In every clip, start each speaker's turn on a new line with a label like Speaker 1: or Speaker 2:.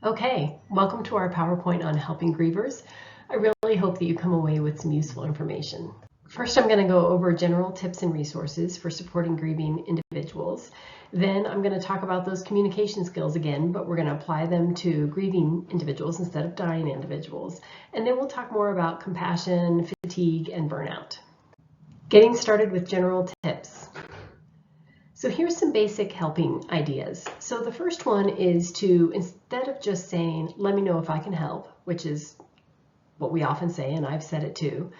Speaker 1: Okay, welcome to our PowerPoint on helping grievers. I really hope that you come away with some useful information. First, I'm going to go over general tips and resources for supporting grieving individuals. Then I'm going to talk about those communication skills again, but we're going to apply them to grieving individuals instead of dying individuals. And then we'll talk more about compassion, fatigue, and burnout. Getting started with general tips. So here's some basic helping ideas. So the first one is to, instead of just saying, let me know if I can help, which is what we often say, and I've said it too,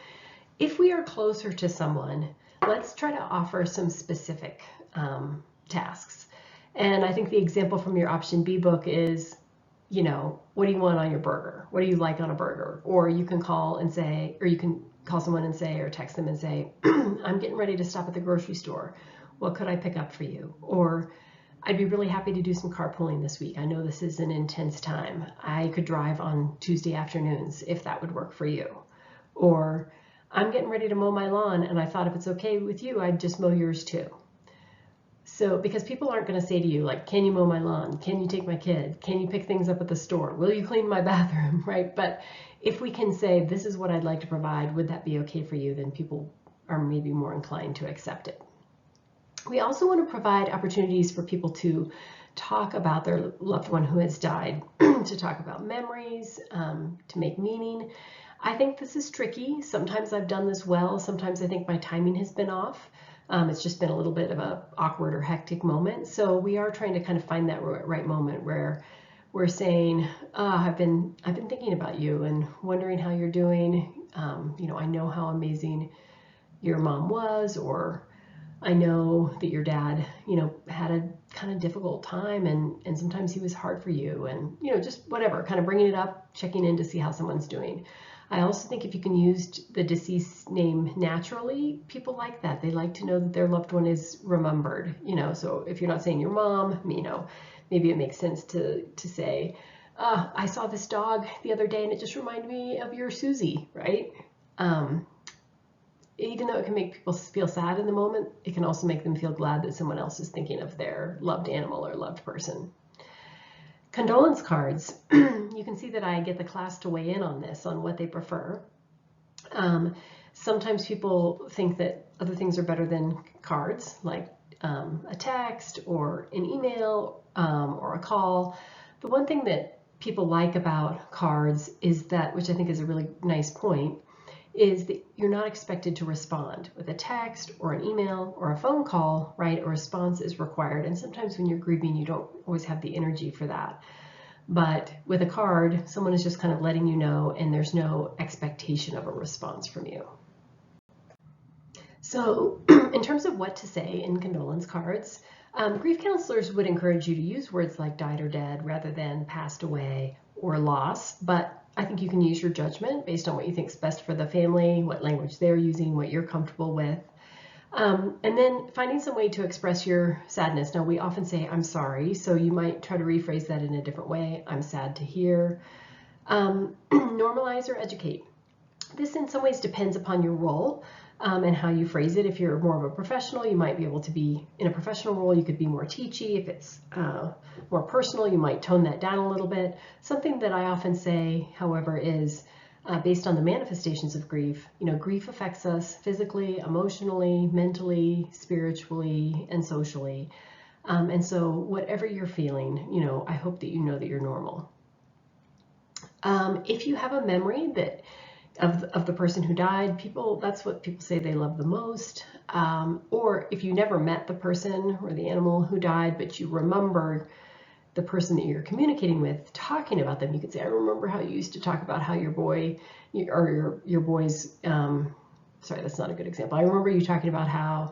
Speaker 1: if we are closer to someone, let's try to offer some specific tasks. And I think the example from your option B book is, what do you want on your burger? What do you like on a burger? Or you can call and say, or you can call someone and say, or text them and say, I'm getting ready to stop at the grocery store. What could I pick up for you? Or I'd be really happy to do some carpooling this week. I know this is an intense time. I could drive on Tuesday afternoons if that would work for you. Or I'm getting ready to mow my lawn and I thought if it's okay with you, I'd just mow yours too. So, because people aren't going to say to you, like, can you mow my lawn? Can you take my kid? Can you pick things up at the store? Will you clean my bathroom, right? But if we can say, this is what I'd like to provide, would that be okay for you? Then people are maybe more inclined to accept it. We also want to provide opportunities for people to talk about their loved one who has died, to talk about memories, to make meaning. I think this is tricky. Sometimes I've done this well. Sometimes I think my timing has been off. It's just been a little bit of an awkward or hectic moment. So we are trying to kind of find that right moment where we're saying, I've been thinking about you and wondering how you're doing. I know how amazing your mom was, or I know that your dad, had a kind of difficult time and sometimes he was hard for you, and, just whatever, kind of bringing it up, checking in to see how someone's doing. I also think if you can use the deceased name naturally, people like that. They like to know that their loved one is remembered, so if you're not saying your mom, maybe it makes sense to say, I saw this dog the other day and it just reminded me of your Susie, right? Even though it can make people feel sad in the moment, it can also make them feel glad that someone else is thinking of their loved animal or loved person. Condolence cards. You can see that I get the class to weigh in on this, on what they prefer. Sometimes people think that other things are better than cards, like a text or an email or a call. The one thing that people like about cards is that, which I think is a really nice point, is that you're not expected to respond. With a text or an email or a phone call, right, a response is required. And sometimes when you're grieving, you don't always have the energy for that. But with a card, someone is just kind of letting you know, and there's no expectation of a response from you. So in terms of what to say in condolence cards, grief counselors would encourage you to use words like died or dead rather than passed away or lost, but I think you can use your judgment based on what you think is best for the family, what language they're using, what you're comfortable with. And then finding some way to express your sadness. Now, we often say, I'm sorry, so you might try to rephrase that in a different way. I'm sad to hear. Normalize or educate. This in some ways depends upon your role and how you phrase it. If you're more of a professional, you might be able to be, in a professional role, you could be more teachy. If it's more personal, you might tone that down a little bit. Something that I often say, however, is based on the manifestations of grief. Grief affects us physically, emotionally, mentally, spiritually, and socially. And so whatever you're feeling, I hope that you know that you're normal. If you have a memory that of the person who died, that's what people say they love the most. Or if you never met the person or the animal who died, but you remember the person that you're communicating with talking about them, you could say, I remember how you used to talk about how your boy's, sorry, that's not a good example. I remember you talking about how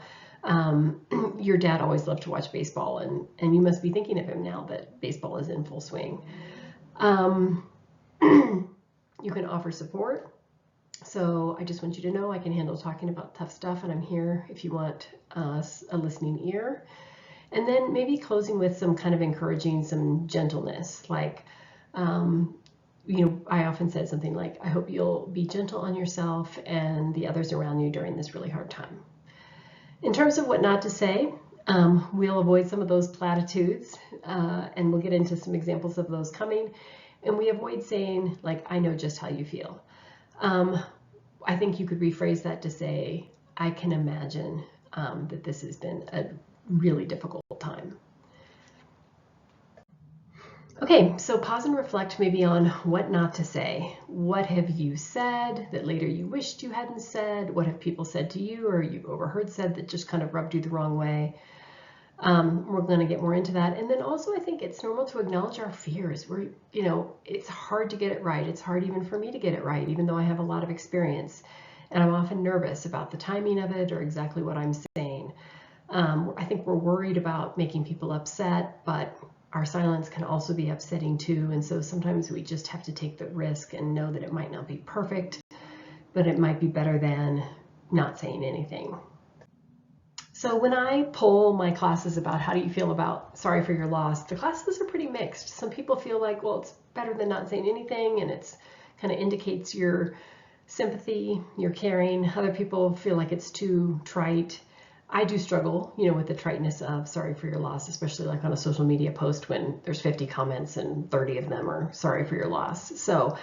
Speaker 1: your dad always loved to watch baseball, and you must be thinking of him now that baseball is in full swing. You can offer support. So I just want you to know I can handle talking about tough stuff, and I'm here if you want a listening ear. And then maybe closing with some kind of encouraging, some gentleness, like, I often said something like, I hope you'll be gentle on yourself and the others around you during this really hard time. In terms of what not to say, We'll avoid some of those platitudes, and we'll get into some examples of those coming. And we avoid saying, like, I know just how you feel. I think you could rephrase that to say, I can imagine that this has been a really difficult time. Okay, so pause and reflect maybe on what not to say. What have you said that later you wished you hadn't said? What have people said to you or you've overheard said that just kind of rubbed you the wrong way? We're going to get more into that. And then also I think it's normal to acknowledge our fears. It's hard to get it right. It's hard even for me to get it right, even though I have a lot of experience. And I'm often nervous about the timing of it or exactly what I'm saying. I think we're worried about making people upset, but our silence can also be upsetting too. And so sometimes we just have to take the risk and know that it might not be perfect, but it might be better than not saying anything. So when I poll my classes about how do you feel about sorry for your loss, the classes are pretty mixed. Some people feel like, well, it's better than not saying anything, and it's kind of indicates your sympathy, your caring. Other people feel like it's too trite. I do struggle, with the triteness of sorry for your loss, especially like on a social media post when there's 50 comments and 30 of them are sorry for your loss. So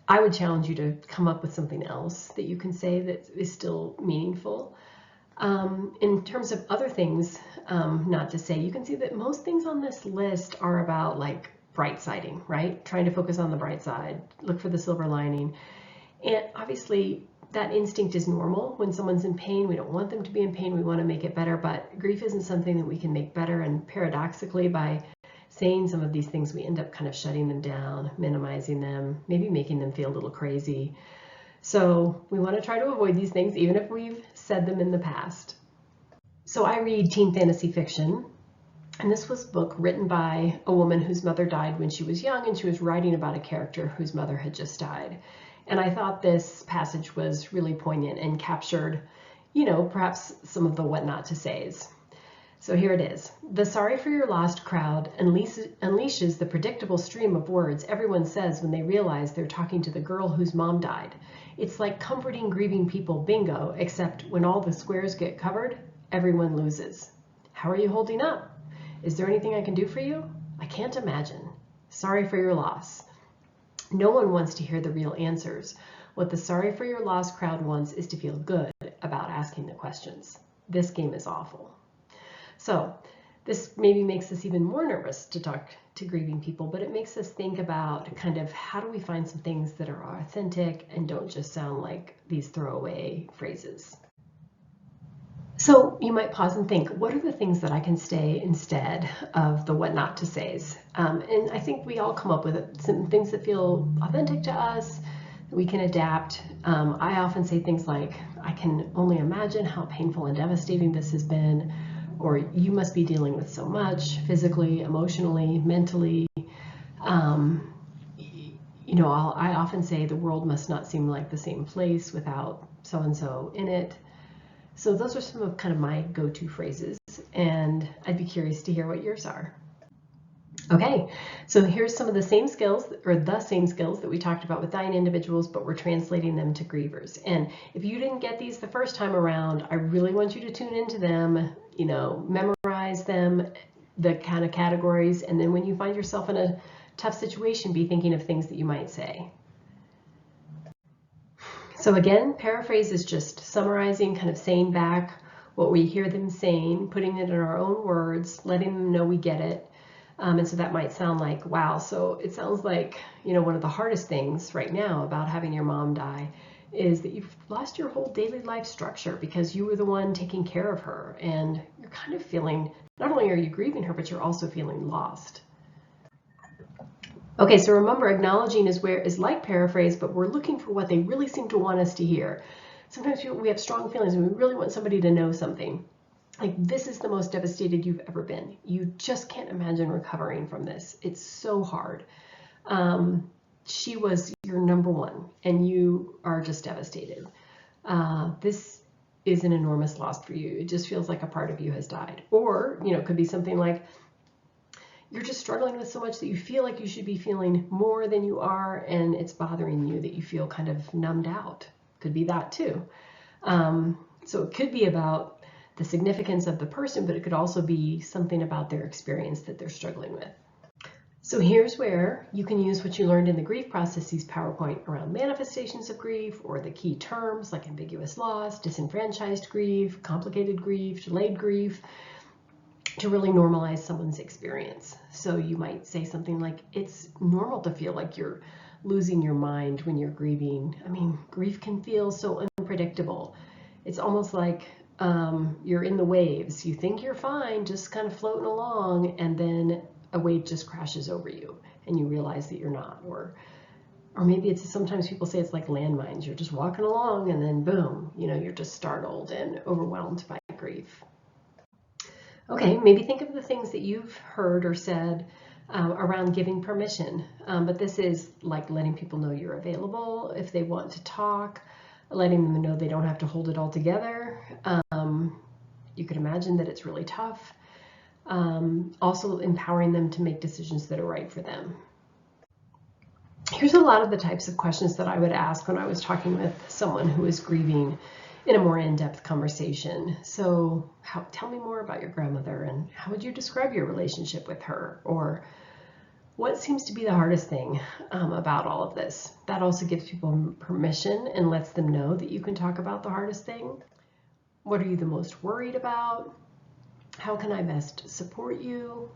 Speaker 1: I would challenge you to come up with something else that you can say that is still meaningful. In terms of other things not to say, you can see that most things on this list are about like bright siding, right? Trying to focus on the bright side, look for the silver lining. And obviously that instinct is normal. When someone's in pain, we don't want them to be in pain. We want to make it better, but grief isn't something that we can make better. And paradoxically, by saying some of these things, we end up kind of shutting them down, minimizing them, maybe making them feel a little crazy. So we want to try to avoid these things, even if we've said them in the past. So I read teen fantasy fiction, and this was a book written by a woman whose mother died when she was young, and she was writing about a character whose mother had just died. And I thought this passage was really poignant and captured, perhaps some of the what not to says. So here it is. The sorry for your lost crowd unleashes the predictable stream of words everyone says when they realize they're talking to the girl whose mom died. It's like comforting grieving people bingo, except when all the squares get covered, everyone loses. How are you holding up? Is there anything I can do for you? I can't imagine. Sorry for your loss. No one wants to hear the real answers. What the sorry for your loss crowd wants is to feel good about asking the questions. This game is awful. So this maybe makes us even more nervous to talk to grieving people, but it makes us think about kind of how do we find some things that are authentic and don't just sound like these throwaway phrases. So you might pause and think, what are the things that I can say instead of the what not to says? And I think we all come up with some things that feel authentic to us, that we can adapt. I often say things like, I can only imagine how painful and devastating this has been, or you must be dealing with so much physically, emotionally, mentally. I often say the world must not seem like the same place without so-and-so in it. So those are some of kind of my go-to phrases, and I'd be curious to hear what yours are. Okay, so here's some of the same skills that we talked about with dying individuals, but we're translating them to grievers. And if you didn't get these the first time around, I really want you to tune into them, memorize them, the kind of categories, and then when you find yourself in a tough situation, be thinking of things that you might say. So again, paraphrase is just summarizing, kind of saying back what we hear them saying, putting it in our own words, letting them know we get it. And so that might sound like, wow, so it sounds like, one of the hardest things right now about having your mom die is that you've lost your whole daily life structure because you were the one taking care of her. And you're kind of feeling, not only are you grieving her, but you're also feeling lost. Okay, so remember, acknowledging is like paraphrase, but we're looking for what they really seem to want us to hear. Sometimes we have strong feelings and we really want somebody to know something. Like, this is the most devastated you've ever been. You just can't imagine recovering from this. It's so hard. She was your number one and you are just devastated. This is an enormous loss for you. It just feels like a part of you has died. Or, it could be something like, you're just struggling with so much that you feel like you should be feeling more than you are, and it's bothering you that you feel kind of numbed out. Could be that too. So it could be about the significance of the person, but it could also be something about their experience that they're struggling with. So here's where you can use what you learned in the grief processes PowerPoint around manifestations of grief, or the key terms like ambiguous loss, disenfranchised grief, complicated grief, delayed grief, to really normalize someone's experience. So you might say something like, it's normal to feel like you're losing your mind when you're grieving. I mean, grief can feel so unpredictable. It's almost like you're in the waves. You think you're fine, just kind of floating along, and then a wave just crashes over you and you realize that you're not. Or maybe it's, sometimes people say it's like landmines. You're just walking along and then boom, you're just startled and overwhelmed by grief. Okay, maybe think of the things that you've heard or said around giving permission, but this is like letting people know you're available if they want to talk, letting them know they don't have to hold it all together. You could imagine that it's really tough. Also empowering them to make decisions that are right for them. Here's a lot of the types of questions that I would ask when I was talking with someone who is grieving in a more in-depth conversation. So tell me more about your grandmother, and how would you describe your relationship with her? Or what seems to be the hardest thing about all of this? That also gives people permission and lets them know that you can talk about the hardest thing. What are you the most worried about? How can I best support you?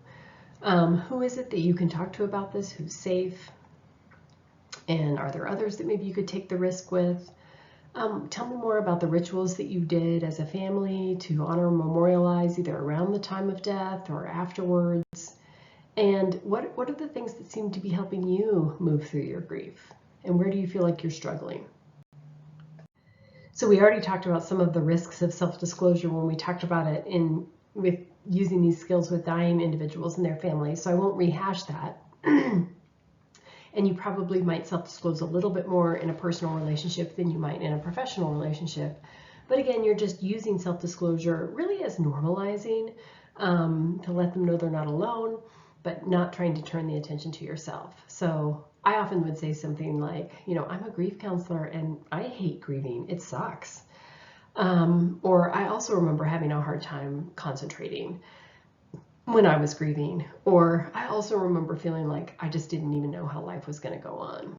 Speaker 1: Who is it that you can talk to about this? Who's safe? And are there others that maybe you could take the risk with? Tell me more about the rituals that you did as a family to honor and memorialize either around the time of death or afterwards. And what are the things that seem to be helping you move through your grief? And where do you feel like you're struggling? So we already talked about some of the risks of self-disclosure when we talked about it with using these skills with dying individuals and their families. So I won't rehash that. And you probably might self-disclose a little bit more in a personal relationship than you might in a professional relationship. But again, you're just using self-disclosure really as normalizing to let them know they're not alone, but not trying to turn the attention to yourself. So I often would say something like, I'm a grief counselor and I hate grieving. It sucks. Or I also remember having a hard time concentrating when I was grieving. Or I also remember feeling like I just didn't even know how life was going to go on.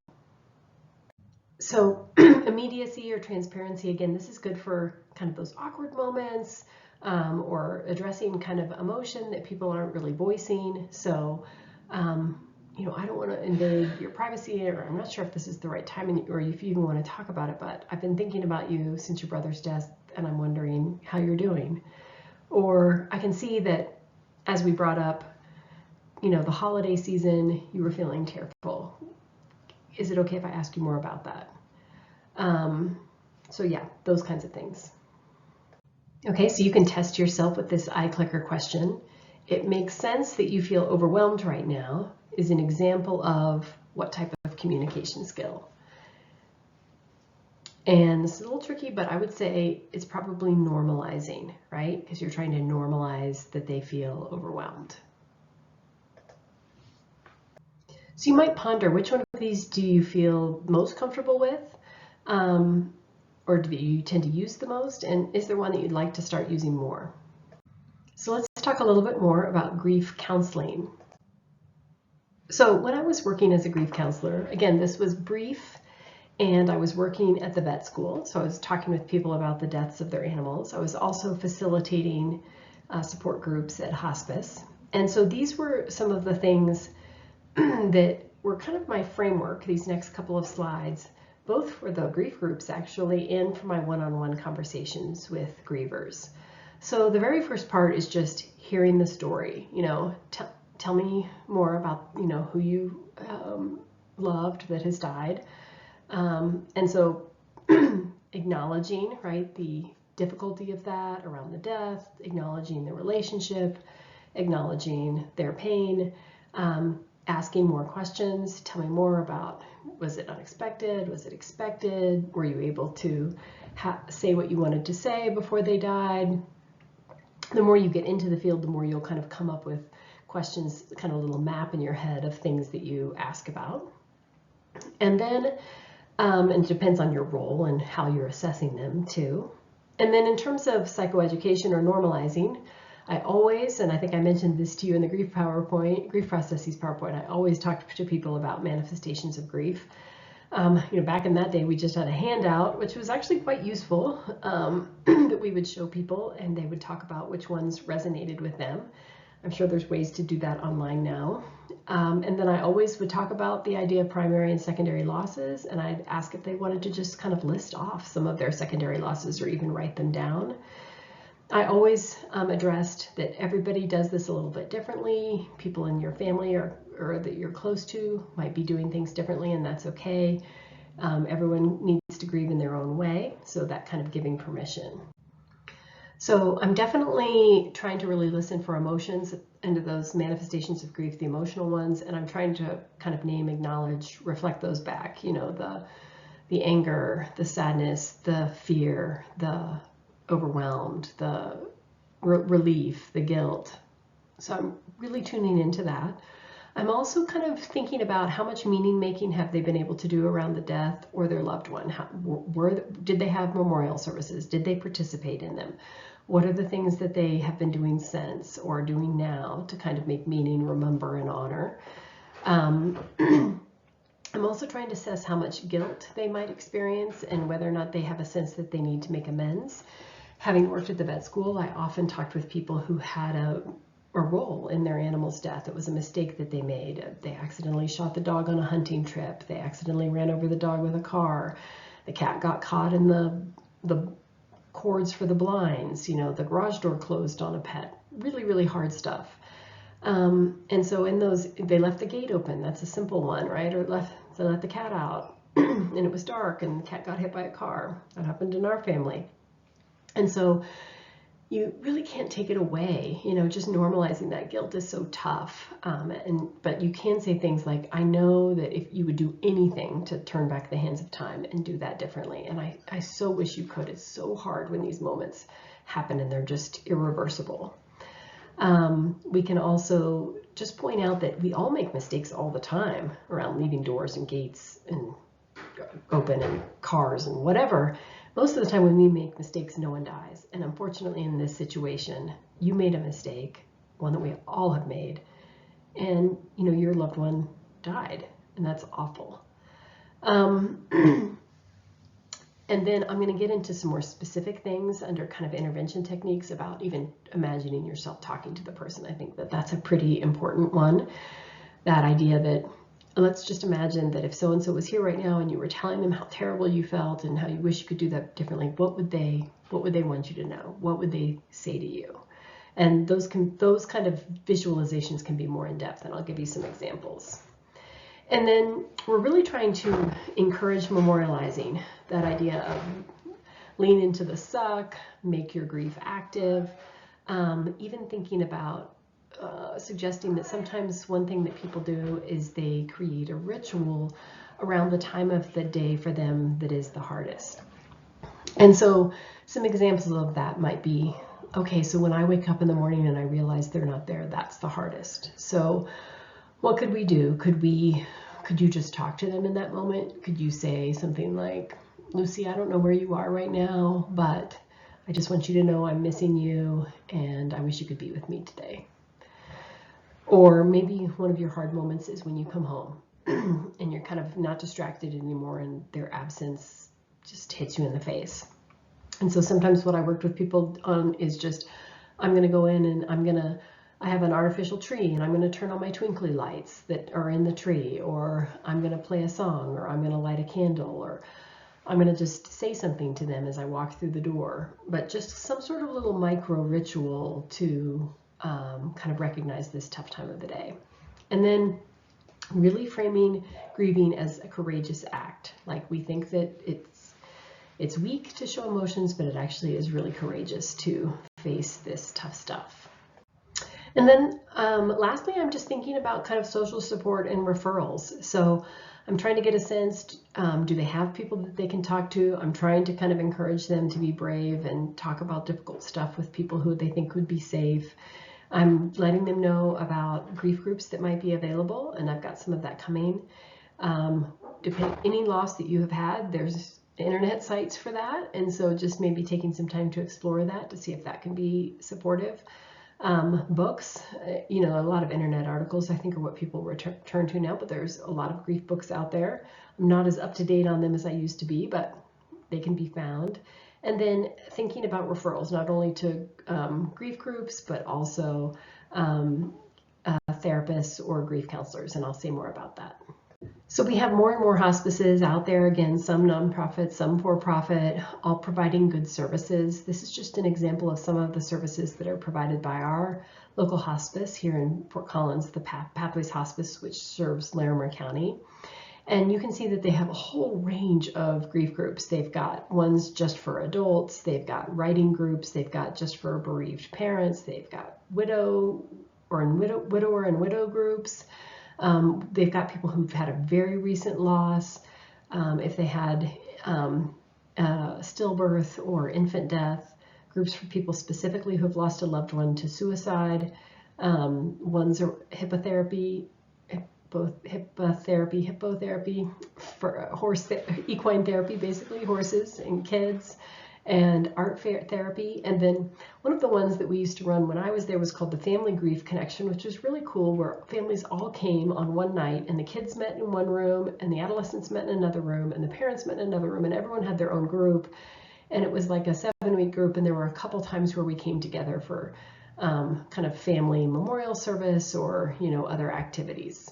Speaker 1: So immediacy or transparency, again, this is good for kind of those awkward moments or addressing kind of emotion that people aren't really voicing. So, I don't want to invade your privacy, or I'm not sure if this is the right time or if you even want to talk about it, but I've been thinking about you since your brother's death and I'm wondering how you're doing. Or I can see that as we brought up, the holiday season, you were feeling tearful. Is it okay if I ask you more about that? So yeah, those kinds of things. Okay, so you can test yourself with this iClicker question. It makes sense that you feel overwhelmed right now is an example of what type of communication skill. And this is a little tricky, but I would say it's probably normalizing, right? Because you're trying to normalize that they feel overwhelmed. So you might ponder, which one of these do you feel most comfortable with? Or do you tend to use the most? And is there one that you'd like to start using more? So let's talk a little bit more about grief counseling. So when I was working as a grief counselor, again, this was brief, and I was working at the vet school. So I was talking with people about the deaths of their animals. I was also facilitating support groups at hospice. And so these were some of the things that were kind of my framework, these next couple of slides, both for the grief groups actually, and for my one-on-one conversations with grievers. So the very first part is just hearing the story. Tell me more about, who you loved that has died. And so acknowledging, right, the difficulty of that around the death, acknowledging the relationship, acknowledging their pain, asking more questions. Tell me more about, was it unexpected? Was it expected? Were you able to say what you wanted to say before they died? The more you get into the field, the more you'll kind of come up with questions, kind of a little map in your head of things that you ask about. And then, and it depends on your role and how you're assessing them too. And then in terms of psychoeducation or normalizing, I always, and I think I mentioned this to you in the grief processes PowerPoint, I always talk to people about manifestations of grief. Back in that day, we just had a handout, which was actually quite useful, that we would show people, and they would talk about which ones resonated with them. I'm sure there's ways to do that online now. And then I always would talk about the idea of primary and secondary losses, and I'd ask if they wanted to just kind of list off some of their secondary losses or even write them down. I always addressed that everybody does this a little bit differently. People in your family or that you're close to might be doing things differently, and that's okay. Everyone needs to grieve in their own way, so that kind of giving permission. So I'm definitely trying to really listen for emotions and to those manifestations of grief, the emotional ones, and I'm trying to kind of name, acknowledge, reflect those back, the anger, the sadness, the fear, the overwhelmed, the relief, the guilt. So I'm really tuning into that. I'm also kind of thinking about how much meaning making have they been able to do around the death or their loved one. Did they have memorial services? Did they participate in them? What are the things that they have been doing since or doing now to kind of make meaning, remember, and honor? I'm also trying to assess how much guilt they might experience and whether or not they have a sense that they need to make amends. Having worked at the vet school, I often talked with people who had a role in their animal's death. It was a mistake that they made. They accidentally shot the dog on a hunting trip. They accidentally ran over the dog with a car. The cat got caught in the cords for the blinds. The garage door closed on a pet. Really, really hard stuff. And so in those, they left the gate open. That's a simple one, right? Or they let the cat out and it was dark and the cat got hit by a car. That happened in our family. And so you really can't take it away. Just normalizing that guilt is so tough. But you can say things like, I know that if you would do anything to turn back the hands of time and do that differently. And I so wish you could. It's so hard when these moments happen and they're just irreversible. We can also just point out that we all make mistakes all the time around leaving doors and gates and open and cars and whatever. Most of the time when we make mistakes, no one dies. And unfortunately in this situation, you made a mistake, one that we all have made, and your loved one died, and that's awful. And then I'm going to get into some more specific things under kind of intervention techniques about even imagining yourself talking to the person. I think that that's a pretty important one. That idea that let's just imagine that if so-and-so was here right now and you were telling them how terrible you felt and how you wish you could do that differently, what would they want you to know? What would they say to you? And those kind of visualizations can be more in depth, and I'll give you some examples. And then we're really trying to encourage memorializing, that idea of lean into the suck, make your grief active, even thinking about suggesting that sometimes one thing that people do is they create a ritual around the time of the day for them that is the hardest. And so some examples of that might be, okay, so when I wake up in the morning and I realize they're not there, that's the hardest. So what could we do? Could you just talk to them in that moment? Could you say something like, Lucy, I don't know where you are right now, but I just want you to know I'm missing you and I wish you could be with me today. Or maybe one of your hard moments is when you come home and you're kind of not distracted anymore and their absence just hits you in the face. And so sometimes what I worked with people on is just, I'm going to go in and I have an artificial tree and I'm going to turn on my twinkly lights that are in the tree, or I'm going to play a song, or I'm going to light a candle, or I'm going to just say something to them as I walk through the door. But just some sort of little micro ritual to kind of recognize this tough time of the day. And then really framing grieving as a courageous act. Like, we think that it's weak to show emotions, but it actually is really courageous to face this tough stuff. And then lastly, I'm just thinking about kind of social support and referrals. So I'm trying to get a sense, do they have people that they can talk to? I'm trying to kind of encourage them to be brave and talk about difficult stuff with people who they think would be safe. I'm letting them know about grief groups that might be available, and I've got some of that coming. Any loss that you have had, there's internet sites for that, and so just maybe taking some time to explore that to see if that can be supportive. Books, a lot of internet articles I think are what people turn to now, but there's a lot of grief books out there. I'm not as up to date on them as I used to be, but they can be found. And then thinking about referrals, not only to grief groups, but also therapists or grief counselors, and I'll say more about that. So we have more and more hospices out there, again, some nonprofit, some for-profit, all providing good services. This is just an example of some of the services that are provided by our local hospice here in Fort Collins, the Pathways Hospice, which serves Larimer County. And you can see that they have a whole range of grief groups. They've got ones just for adults, they've got writing groups, they've got just for bereaved parents, they've got widower and widow groups. They've got people who've had a very recent loss, if they had stillbirth or infant death, groups for people specifically who have lost a loved one to suicide. Ones are hippotherapy for equine therapy, basically horses and kids, and art therapy. And then one of the ones that we used to run when I was there was called the Family Grief Connection, which was really cool, where families all came on one night, and the kids met in one room, and the adolescents met in another room, and the parents met in another room, and everyone had their own group. And it was like a 7-week group, and there were a couple times where we came together for kind of family memorial service or other activities.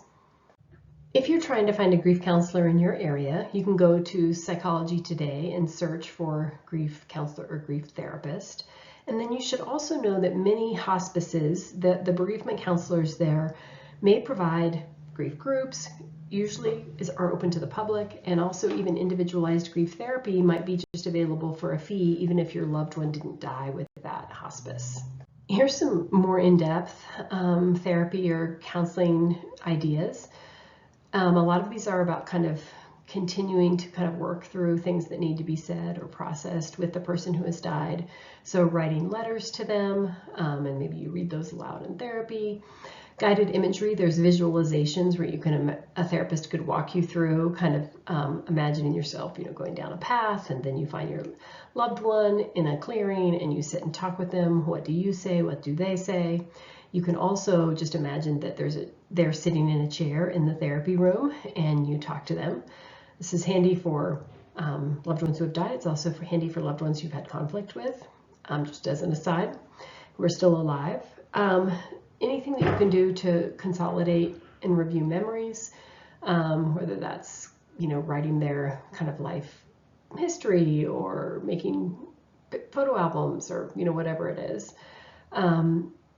Speaker 1: If you're trying to find a grief counselor in your area, you can go to Psychology Today and search for grief counselor or grief therapist. And then you should also know that many hospices, the bereavement counselors there may provide grief groups, usually are open to the public, and also even individualized grief therapy might be just available for a fee, even if your loved one didn't die with that hospice. Here's some more in-depth therapy or counseling ideas. A lot of these are about kind of continuing to kind of work through things that need to be said or processed with the person who has died. So writing letters to them, and maybe you read those aloud in therapy. Guided imagery, there's visualizations where a therapist could walk you through kind of imagining yourself, going down a path, and then you find your loved one in a clearing and you sit and talk with them. What do you say? What do they say? You can also just imagine that they're sitting in a chair in the therapy room and you talk to them. This is handy for loved ones who have died. It's also handy for loved ones you've had conflict with, just as an aside, who are still alive. Anything that you can do to consolidate and review memories, whether that's, writing their kind of life history or making photo albums or, whatever it is.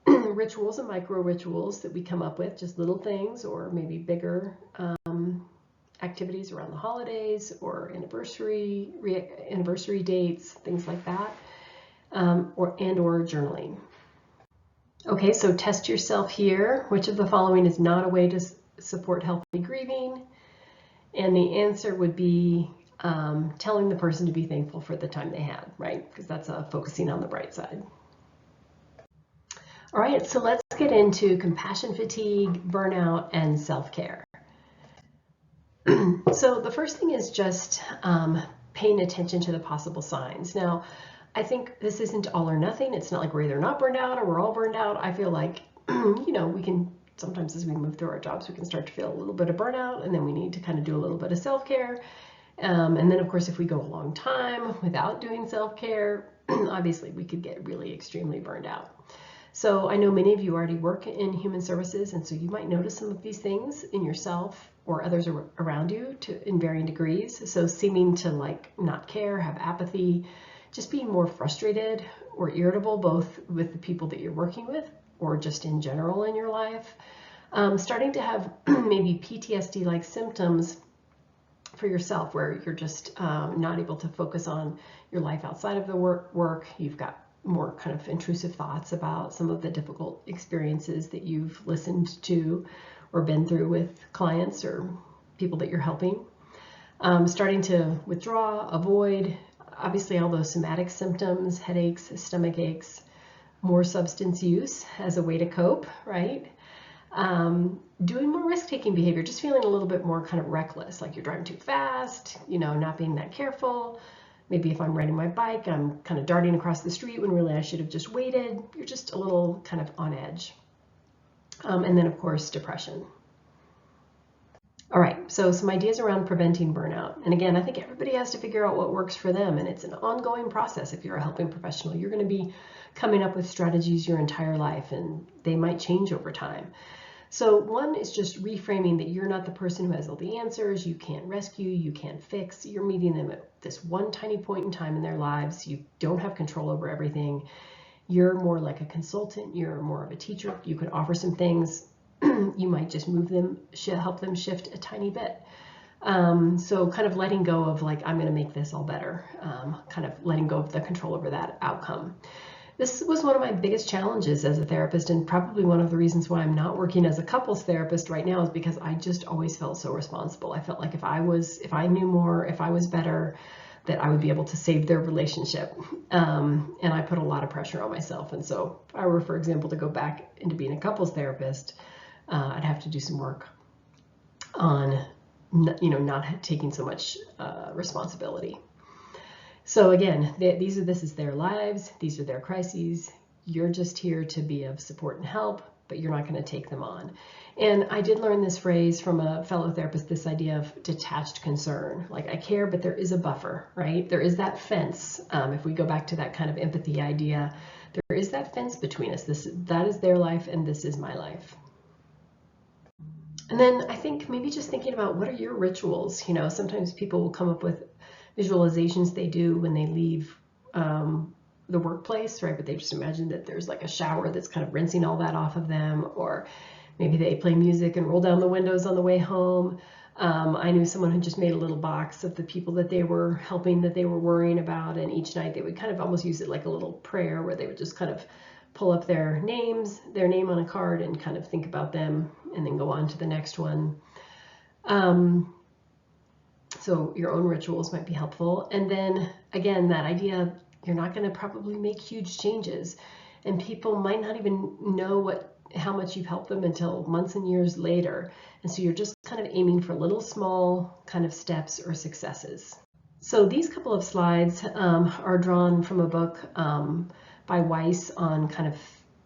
Speaker 1: Rituals and micro rituals that we come up with, just little things, or maybe bigger activities around the holidays or anniversary dates, things like that, or journaling. Okay, so test yourself here. Which of the following is not a way to support healthy grieving? And the answer would be telling the person to be thankful for the time they had, right? Because that's focusing on the bright side. All right, so let's get into compassion fatigue, burnout, and self-care. So the first thing is just paying attention to the possible signs. Now, I think this isn't all or nothing. It's not like we're either not burned out or we're all burned out. I feel like, we can, sometimes as we move through our jobs, we can start to feel a little bit of burnout, and then we need to kind of do a little bit of self-care. And then, of course, if we go a long time without doing self-care, obviously we could get really extremely burned out. So I know many of you already work in human services, and so you might notice some of these things in yourself or others around you in varying degrees. So seeming to not care, have apathy, just being more frustrated or irritable, both with the people that you're working with or just in general in your life. Starting to have maybe PTSD-like symptoms for yourself, where you're just not able to focus on your life outside of the work. You've got more kind of intrusive thoughts about some of the difficult experiences that you've listened to or been through with clients or people that you're helping. Starting to withdraw, avoid, obviously all those somatic symptoms, headaches, stomach aches, more substance use as a way to cope, right? doing more risk-taking behavior, just feeling a little bit more kind of reckless, like you're driving too fast, not being that careful. Maybe if I'm riding my bike, I'm kind of darting across the street when really I should have just waited. You're just a little kind of on edge. And then, of course, depression. All right, so some ideas around preventing burnout. And again, I think everybody has to figure out what works for them, and it's an ongoing process. If you're a helping professional, you're going to be coming up with strategies your entire life, and they might change over time. So one is just reframing that you're not the person who has all the answers, you can't rescue, you can't fix. You're meeting them at this one tiny point in time in their lives. You don't have control over everything. You're more like a consultant, you're more of a teacher. You could offer some things. You might just move them, help them shift a tiny bit. So kind of letting go of like, I'm going to make this all better, kind of letting go of the control over that outcome. This was one of my biggest challenges as a therapist, and probably one of the reasons why I'm not working as a couples therapist right now is because I just always felt so responsible. I felt like if I knew more, if I was better, that I would be able to save their relationship. And I put a lot of pressure on myself. And so if I were, for example, to go back into being a couples therapist, I'd have to do some work on, not taking so much responsibility. So again, this is their lives. These are their crises. You're just here to be of support and help, but you're not going to take them on. And I did learn this phrase from a fellow therapist, this idea of detached concern. Like I care, but there is a buffer, right? There is that fence. If we go back to that kind of empathy idea, there is that fence between us. That is their life and this is my life. And then I think maybe just thinking about what are your rituals? Sometimes people will come up with visualizations they do when they leave the workplace, right? But they just imagine that there's like a shower that's kind of rinsing all that off of them, or maybe they play music and roll down the windows on the way home. I knew someone who just made a little box of the people that they were helping, that they were worrying about, and each night they would kind of almost use it like a little prayer where they would just kind of pull up their name on a card and kind of think about them and then go on to the next one. So your own rituals might be helpful. And then again, that idea, you're not going to probably make huge changes, and people might not even know how much you've helped them until months and years later. And so you're just kind of aiming for little small kind of steps or successes. So these couple of slides are drawn from a book by Weiss on kind of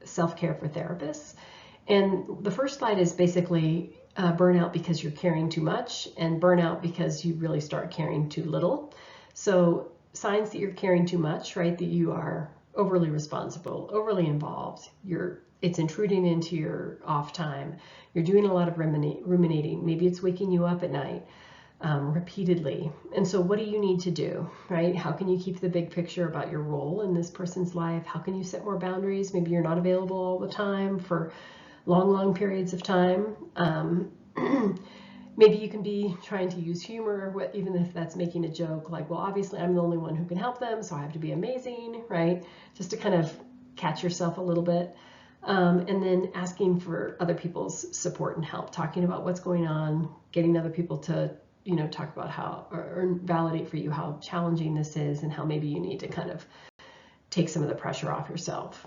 Speaker 1: self-care for therapists. And the first slide is basically burnout because you're caring too much, and burnout because you really start caring too little. So signs that you're caring too much, right? That you are overly responsible, overly involved. It's intruding into your off time. You're doing a lot of ruminating. Maybe it's waking you up at night repeatedly. And so what do you need to do, right? How can you keep the big picture about your role in this person's life? How can you set more boundaries? Maybe you're not available all the time for long periods of time. Maybe you can be trying to use humor, even if that's making a joke, like, well, obviously I'm the only one who can help them, so I have to be amazing, right? Just to kind of catch yourself a little bit. And then asking for other people's support and help, talking about what's going on, getting other people to, talk about how, or validate for you how challenging this is and how maybe you need to kind of take some of the pressure off yourself.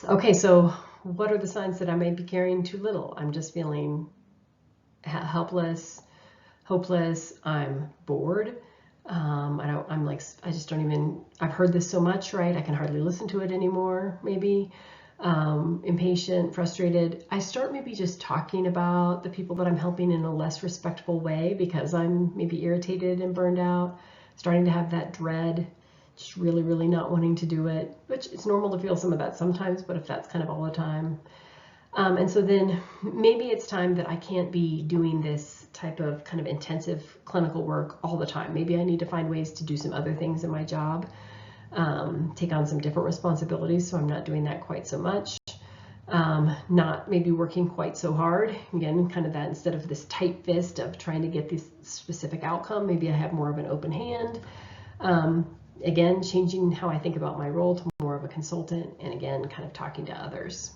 Speaker 1: Okay, so what are the signs that I may be caring too little? I'm just feeling helpless, hopeless, I'm bored. I've heard this so much, right? I can hardly listen to it anymore, maybe. Impatient, frustrated. I start maybe just talking about the people that I'm helping in a less respectful way because I'm maybe irritated and burned out, starting to have that dread, just really not wanting to do it, which it's normal to feel some of that sometimes, but if that's kind of all the time. And so then maybe it's time that I can't be doing this type of kind of intensive clinical work all the time. Maybe I need to find ways to do some other things in my job, take on some different responsibilities so I'm not doing that quite so much, not maybe working quite so hard. Again, kind of that instead of this tight fist of trying to get this specific outcome, maybe I have more of an open hand. Again, changing how I think about my role to more of a consultant, and again, kind of talking to others.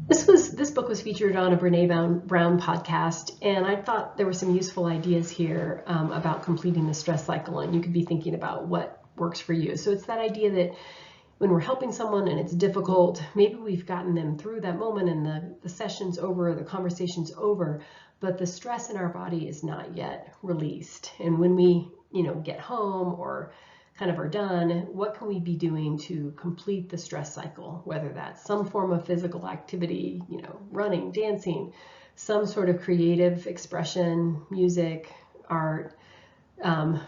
Speaker 1: This book was featured on a Brene Brown podcast, and I thought there were some useful ideas here about completing the stress cycle, and you could be thinking about what works for you. So it's that idea that when we're helping someone and it's difficult, maybe we've gotten them through that moment and the session's over, the conversation's over, but the stress in our body is not yet released. And when we, get home or kind of are done, what can we be doing to complete the stress cycle, whether that's some form of physical activity, running, dancing, some sort of creative expression, music, art,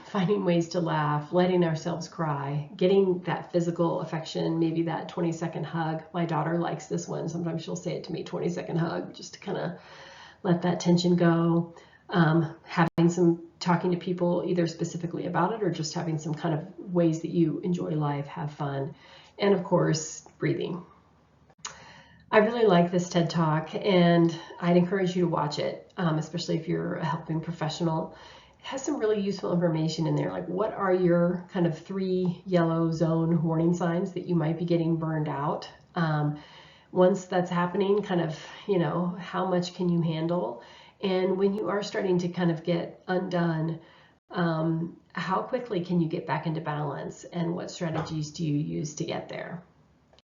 Speaker 1: finding ways to laugh, letting ourselves cry, getting that physical affection, maybe that 20-second hug. My daughter likes this one. Sometimes she'll say it to me, 20-second hug, just to kind of let that tension go. Having some talking to people either specifically about it or just having some kind of ways that you enjoy life, have fun, and of course, breathing. I really like this TED Talk, and I'd encourage you to watch it, especially if you're a helping professional. It has some really useful information in there, like what are your kind of 3 yellow zone warning signs that you might be getting burned out. Once that's happening, kind of, how much can you handle? And when you are starting to kind of get undone, how quickly can you get back into balance, and what strategies do you use to get there?